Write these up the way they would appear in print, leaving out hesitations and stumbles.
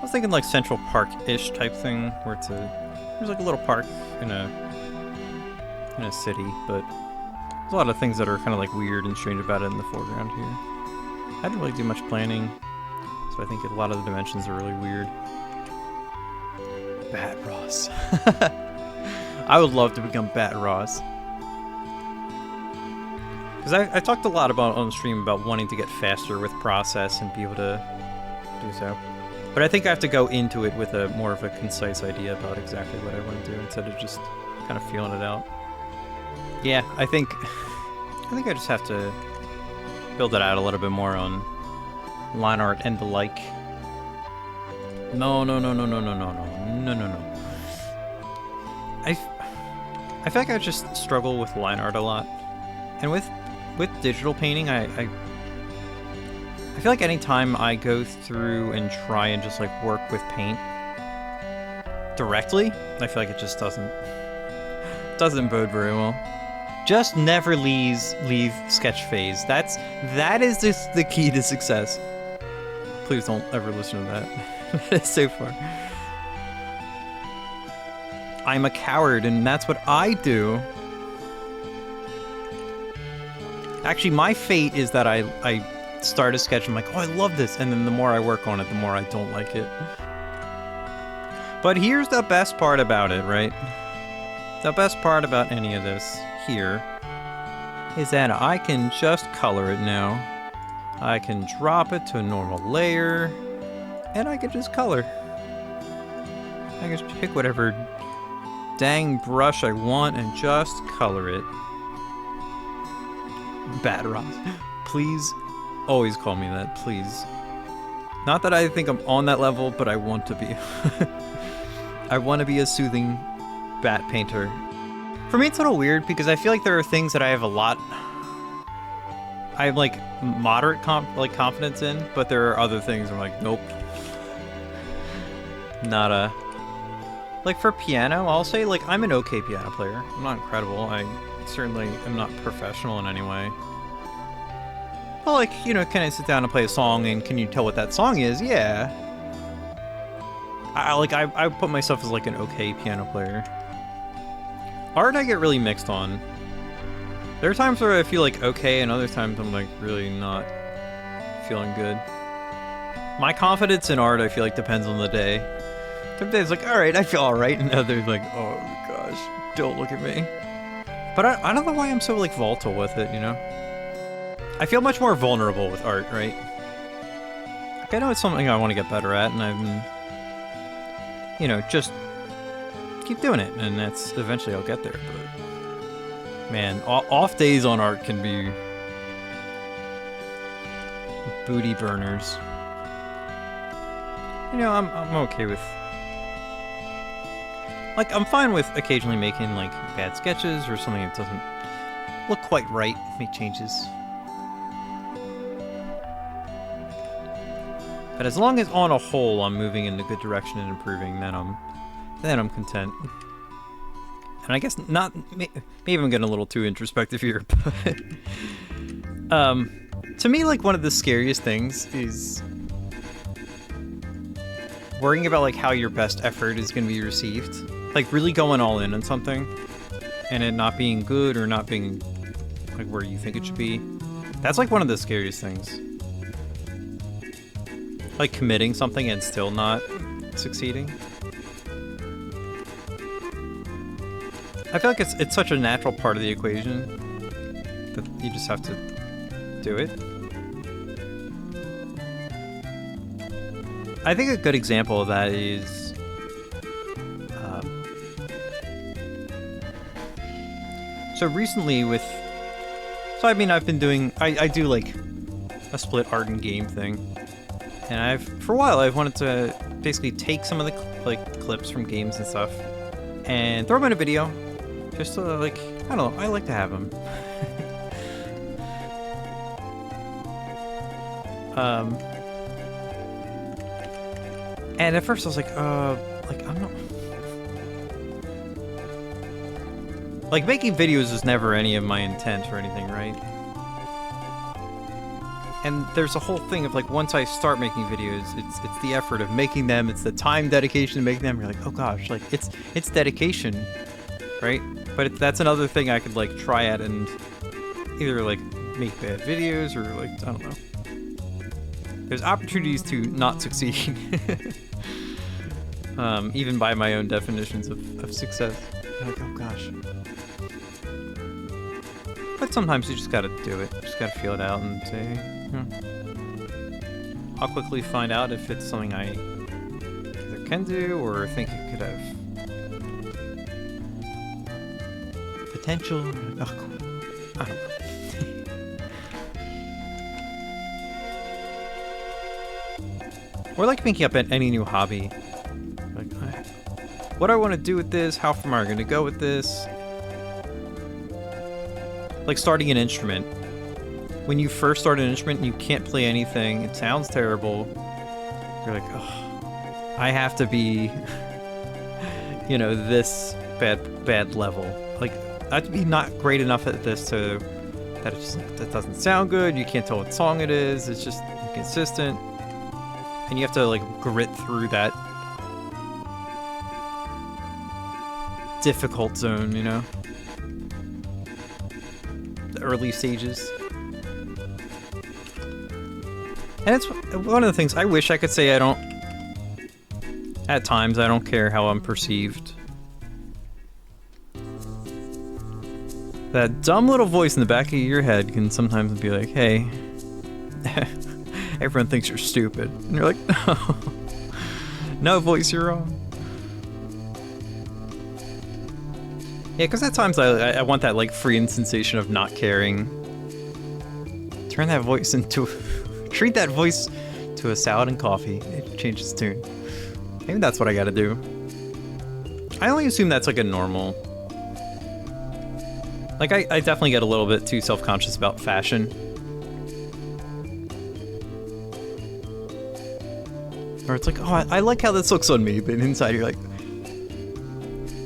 was thinking like Central Park-ish type thing, where there's like a little park in a city, but there's a lot of things that are kind of like weird and strange about it in the foreground here. I didn't really do much planning, so I think a lot of the dimensions are really weird. Bat Ross. I would love to become Bat Ross. Because I talked a lot about on the stream about wanting to get faster with process and be able to do so. But I think I have to go into it with more of a concise idea about exactly what I want to do instead of just kind of feeling it out. Yeah, I think I just have to build it out a little bit more on line art and the like. No. I feel like I just struggle with line art a lot. And with digital painting, I feel like anytime I go through and try and just like work with paint directly, I feel like it just doesn't bode very well. Just never leave sketch phase. That is just the key to success. Please don't ever listen to that. That is so far. I'm a coward, and that's what I do. Actually, my fate is that I start a sketch and I'm like, oh, I love this, and then the more I work on it, the more I don't like it. But here's the best part about it, right? The best part about any of this here is that I can just color it now. I can drop it to a normal layer, and I can just color. I can just pick whatever dang brush I want and just color it. Bad Ross. Please always call me that, please. Not that I think I'm on that level, but I want to be. I want to be a soothing bat painter. For me, it's a little weird because I feel like there are things that I have I have like moderate confidence in, but there are other things I'm like, nope. Not a... Like for piano, I'll say like I'm an okay piano player. I'm not incredible. I certainly am not professional in any way. But like, you know, can I sit down and play a song and can you tell what that song is? Yeah. I put myself as like an okay piano player. Art I get really mixed on. There are times where I feel like okay, and other times I'm like really not feeling good. My confidence in art I feel like depends on the day. Some days like, alright, I feel alright, and others like, oh gosh, don't look at me. But I don't know why I'm so like volatile with it, you know? I feel much more vulnerable with art, right? Like I know it's something I want to get better at, and I'm, you know, just keep doing it, and that's eventually I'll get there, but man, off days on art can be booty burners. You know, I'm okay with, like, I'm fine with occasionally making like bad sketches or something that doesn't look quite right, make changes. But as long as on a whole I'm moving in a good direction and improving, then I'm content. And I guess not, maybe I'm getting a little too introspective here, but to me, like, one of the scariest things is worrying about like how your best effort is going to be received. Like really going all in on something and it not being good or not being like where you think it should be. That's like one of the scariest things. Like committing something and still not succeeding. I feel like it's such a natural part of the equation that you just have to do it. I think a good example of that is so recently with I've been doing I do like a split art and game thing, and for a while I've wanted to basically take some of the like clips from games and stuff and throw them in a video just to like, I don't know, I like to have them. And at first I was like I'm not... Like, making videos was never any of my intent or anything, right? And there's a whole thing of like, once I start making videos, it's the effort of making them, it's the time dedication to making them. You're like, oh gosh, like it's dedication, right? But that's another thing I could like try at and either like make bad videos or like, I don't know. There's opportunities to not succeed. Even by my own definitions of success. You're like, oh gosh. But sometimes you just gotta do it. Just gotta feel it out and say, I'll quickly find out if it's something I either can do or think it could have potential. Oh, I don't know. Or like making up any new hobby. Like, what do I want to do with this? How far am I going to go with this? Like starting an instrument. When you first start an instrument and you can't play anything, it sounds terrible. You're like, oh, I have to be, you know, this bad level. Like, I have to be not great enough at this to that it's just like, that doesn't sound good. You can't tell what song it is. It's just inconsistent. And you have to like grit through that difficult zone, you know? The early stages. And it's one of the things I wish I could say at times I don't care how I'm perceived. That dumb little voice in the back of your head can sometimes be like, hey, everyone thinks you're stupid. And you're like, no. No, voice, you're wrong. Yeah, because at times I want that like freeing sensation of not caring. Turn that voice into... treat that voice to a salad and coffee. It changes tune. Maybe that's what I gotta do. I only assume that's like a normal... Like, I definitely get a little bit too self-conscious about fashion. Or it's like, oh, I like how this looks on me, but inside you're like,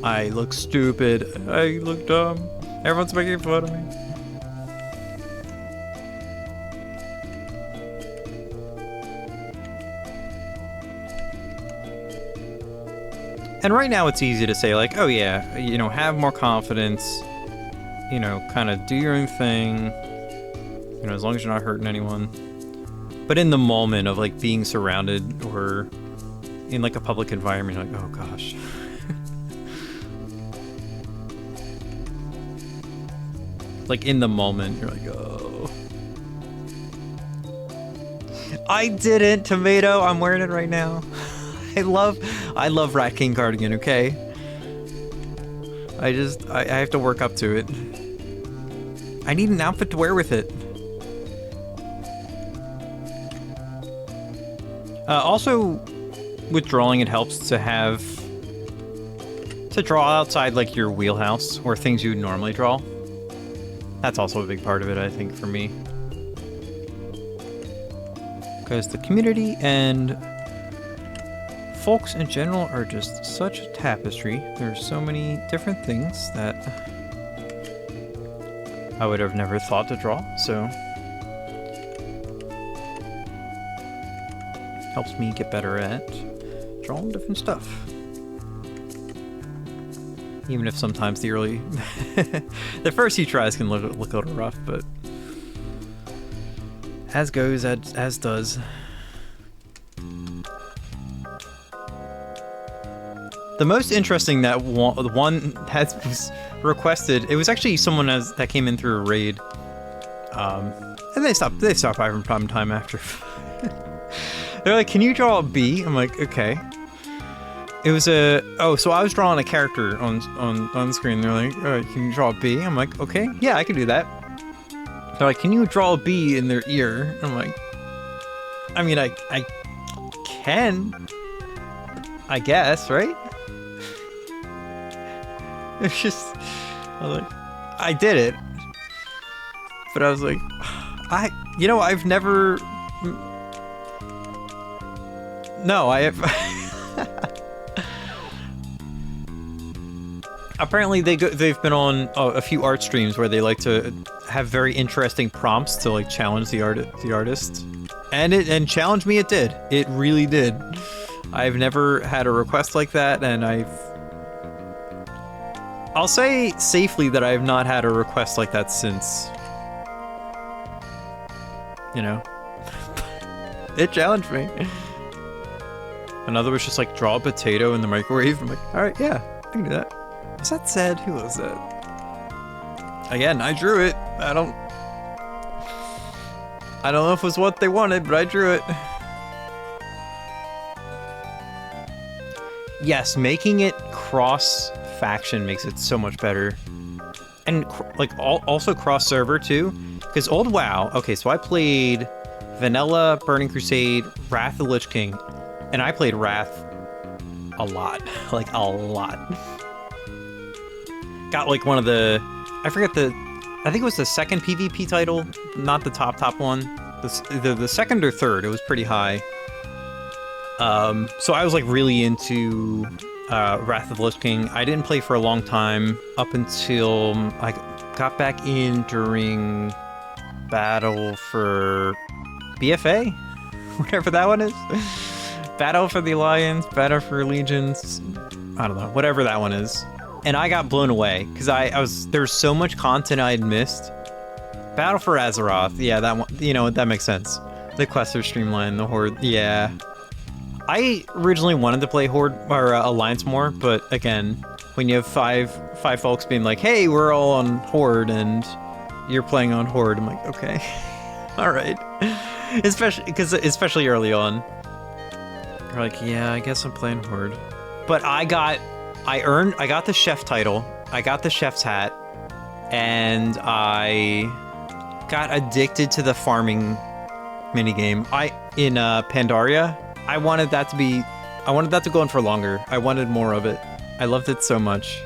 I look stupid, I look dumb, everyone's making fun of me. And right now it's easy to say like, oh yeah, you know, have more confidence, you know, kind of do your own thing, you know, as long as you're not hurting anyone. But in the moment of like being surrounded or in like a public environment, you're like, oh gosh. Like in the moment, you're like, oh. I didn't, tomato, I'm wearing it right now. I love Rat King cardigan, okay? I have to work up to it. I need an outfit to wear with it. Also, with drawing, it helps to draw outside like your wheelhouse or things you would normally draw. That's also a big part of it, I think, for me. Because the community and folks in general are just such a tapestry. There's so many different things that I would have never thought to draw, so helps me get better at drawing different stuff. Even if sometimes the early the first few tries can look a little rough, but as goes, as does. The most interesting that one has requested, it was actually someone that came in through a raid, and they stopped by from time to time after. They're like, "Can you draw a bee?" I'm like, "Okay." It was so I was drawing a character on screen. They're like, "All right, can you draw a bee?" I'm like, "Okay, yeah, I can do that." They're like, "Can you draw a bee in their ear?" I'm like, "I mean, I can, I guess, right?" It's just, I was like, I did it, but I was like, I've never, no, I have, apparently they've been on a few art streams where they like to have very interesting prompts to like challenge the artist. And challenge me it did. It really did. I've never had a request like that, and I'll say safely that I have not had a request like that since. You know? It challenged me. Another was just like draw a potato in the microwave. I'm like, alright, yeah, I can do that. Was that said? Who was that? Again, I drew it. I don't know if it was what they wanted, but I drew it. Yes, making it cross-faction makes it so much better. And, like, also cross-server, too. Because old WoW... Okay, so I played Vanilla, Burning Crusade, Wrath of the Lich King. And I played Wrath a lot. Like, a lot. Got, like, one of the... I forget the... I think it was the second PvP title, not the top one. The second or third, it was pretty high. So I was like really into Wrath of the Lich King. I didn't play for a long time, up until I got back in during Battle for BFA? Whatever that one is. Battle for the Alliance, Battle for Legions, I don't know, whatever that one is. And I got blown away, because there was so much content I had missed. Battle for Azeroth, yeah, that one, you know, that makes sense. The quests are streamlined, the Horde, yeah. I originally wanted to play Horde, or Alliance more, but again, when you have five folks being like, hey, we're all on Horde, and you're playing on Horde, I'm like, okay, alright. Especially early on. You're like, yeah, I guess I'm playing Horde. But I got the chef title, I got the chef's hat, and I got addicted to the farming minigame. In Pandaria, I wanted that to go on for longer. I wanted more of it. I loved it so much.